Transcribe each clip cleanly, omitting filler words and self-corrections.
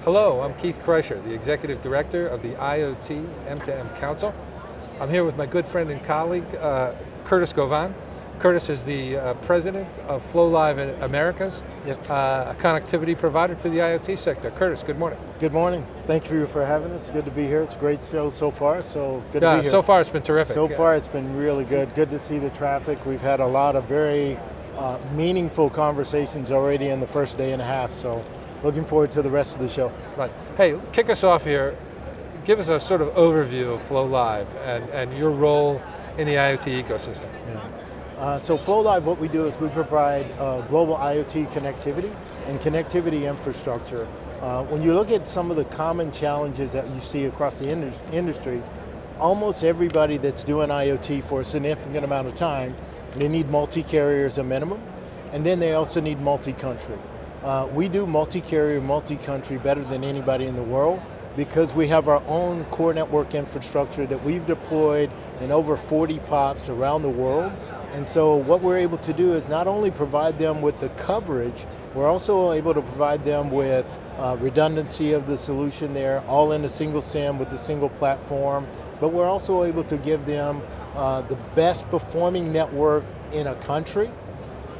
Hello, I'm Keith Kreischer, the Executive Director of the IoT M2M Council. I'm here with my good friend and colleague, Curtis Govan. Curtis is the President of floLive in Americas, Yes. A connectivity provider to the IoT sector. Curtis, good morning. Good morning. Thank you for having us. Good to be here. It's a great show so far, so good to be here. So far it's been terrific. So far it's been really good. Good to see the traffic. We've had a lot of very meaningful conversations already in the first day and a half, so looking forward to the rest of the show. Right. Hey, kick us off here. Give us a sort of overview of floLive and your role in the IoT ecosystem. Yeah. So floLive, what we do is we provide global IoT connectivity and connectivity infrastructure. When you look at some of the common challenges that you see across the industry, almost everybody that's doing IoT for a significant amount of time, they need multi-carrier as a minimum, and then they also need multi-country. We do multi-carrier, multi-country better than anybody in the world because we have our own core network infrastructure that we've deployed in over 40 POPs around the world. And so what we're able to do is not only provide them with the coverage, we're also able to provide them with redundancy of the solution there, all in a single SIM with a single platform, but we're also able to give them the best performing network in a country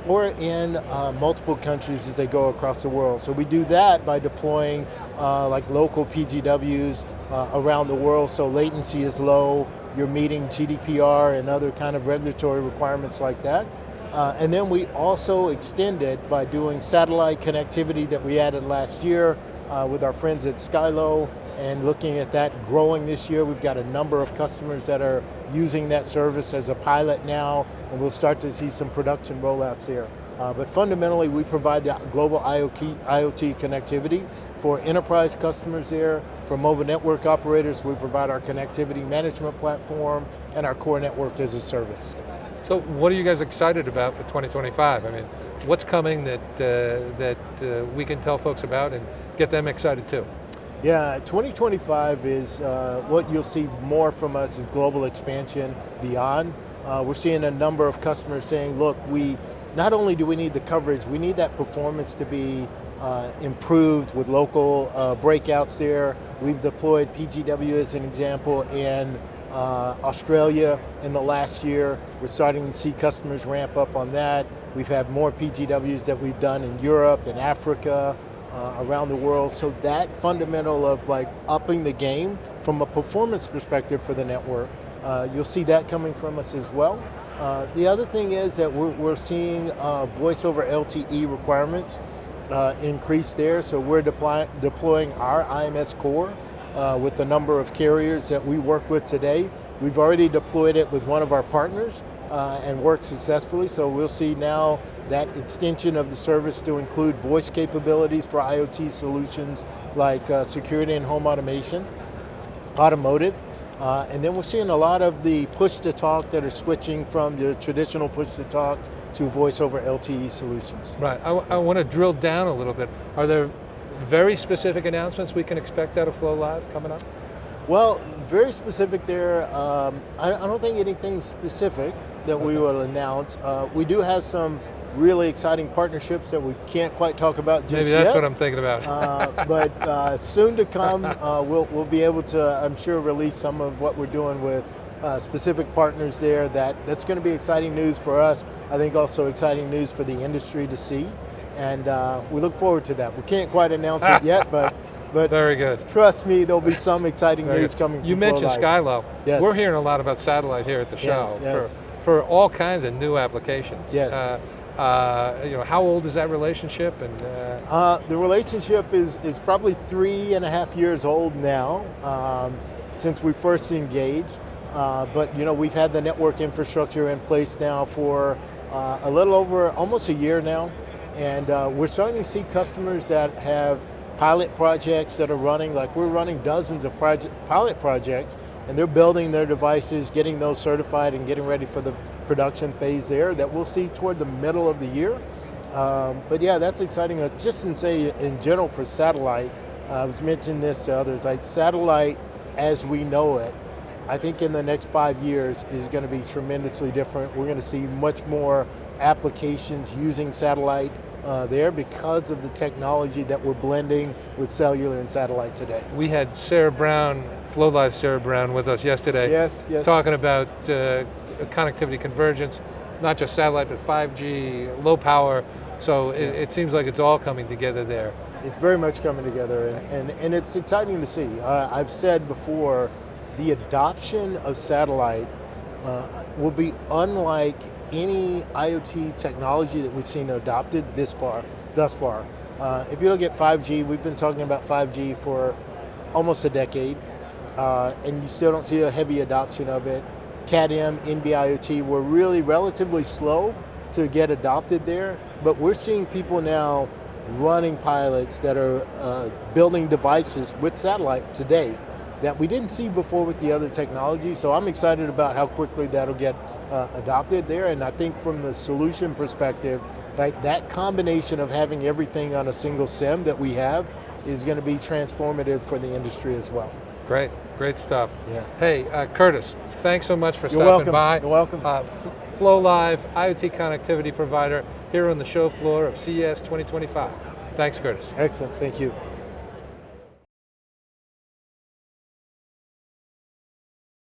or in multiple countries as they go across the world. So we do that by deploying like local PGWs around the world, so latency is low, you're meeting GDPR and other kind of regulatory requirements like that. And then we also extend it by doing satellite connectivity that we added last year with our friends at Skylo, and looking at that growing this year. We've got a number of customers that are using that service as a pilot now, and we'll start to see some production rollouts here. But fundamentally, we provide the global IoT connectivity for enterprise customers there. For mobile network operators, we provide our connectivity management platform and our core network as a service. So what are you guys excited about for 2025? I mean, what's coming that we can tell folks about and get them excited too? Yeah, 2025 is what you'll see more from us is global expansion beyond. We're seeing a number of customers saying, look, not only do we need the coverage, we need that performance to be improved with local breakouts there. We've deployed PGW as an example in Australia in the last year. We're starting to see customers ramp up on that. We've had more PGWs that we've done in Europe and Africa, around the world. So that fundamental of like upping the game from a performance perspective for the network, you'll see that coming from us as well. The other thing is that we're seeing voice over LTE requirements increase there. So we're deploying our IMS core with the number of carriers that we work with today. We've already deployed it with one of our partners and worked successfully. So we'll see now that extension of the service to include voice capabilities for IoT solutions like security and home automation, automotive, and then we're seeing a lot of the push-to-talk that are switching from the traditional push-to-talk to voice over LTE solutions. Right, I want to drill down a little bit. Are there very specific announcements we can expect out of floLive coming up? Well, very specific there. I don't think anything specific that we will announce. We do have some really exciting partnerships that we can't quite talk about just yet. Maybe that's what I'm thinking about. But soon to come, we'll be able to, I'm sure, release some of what we're doing with specific partners there. That's going to be exciting news for us. I think also exciting news for the industry to see. And we look forward to that. We can't quite announce it yet, but very good. Trust me, there'll be some exciting news coming. You mentioned Skylo. Yes. We're hearing a lot about satellite here at the show yes. for all kinds of new applications. Yes. How old is that relationship? And the relationship is probably 3.5 years old now, since we first engaged. But we've had the network infrastructure in place now for a little over almost a year now, and we're starting to see customers that have pilot projects that are running. Like we're running dozens of pilot projects, and they're building their devices, getting those certified and getting ready for the production phase there that we'll see toward the middle of the year. But yeah, that's exciting. Just in general for satellite, I was mentioning this to others, like satellite as we know it, I think in the next 5 years is going to be tremendously different. We're going to see much more applications using satellite there because of the technology that we're blending with cellular and satellite today. We had Sarah Brown, floLive Sarah Brown with us yesterday. Yes. Talking about connectivity convergence, not just satellite, but 5G, low power. So it seems like it's all coming together there. It's very much coming together, and it's exciting to see. I've said before, the adoption of satellite will be unlike any IoT technology that we've seen adopted thus far. If you look at 5G, we've been talking about 5G for almost a decade, and you still don't see a heavy adoption of it. Cat-M, NB-IoT were really relatively slow to get adopted there, but we're seeing people now running pilots that are building devices with satellite today that we didn't see before with the other technology. So I'm excited about how quickly that'll get adopted there. And I think from the solution perspective, that combination of having everything on a single SIM that we have is going to be transformative for the industry as well. Great stuff. Yeah. Hey, Curtis, thanks so much for stopping by. You're welcome. floLive, IoT connectivity provider here on the show floor of CES 2025. Thanks, Curtis. Excellent, thank you.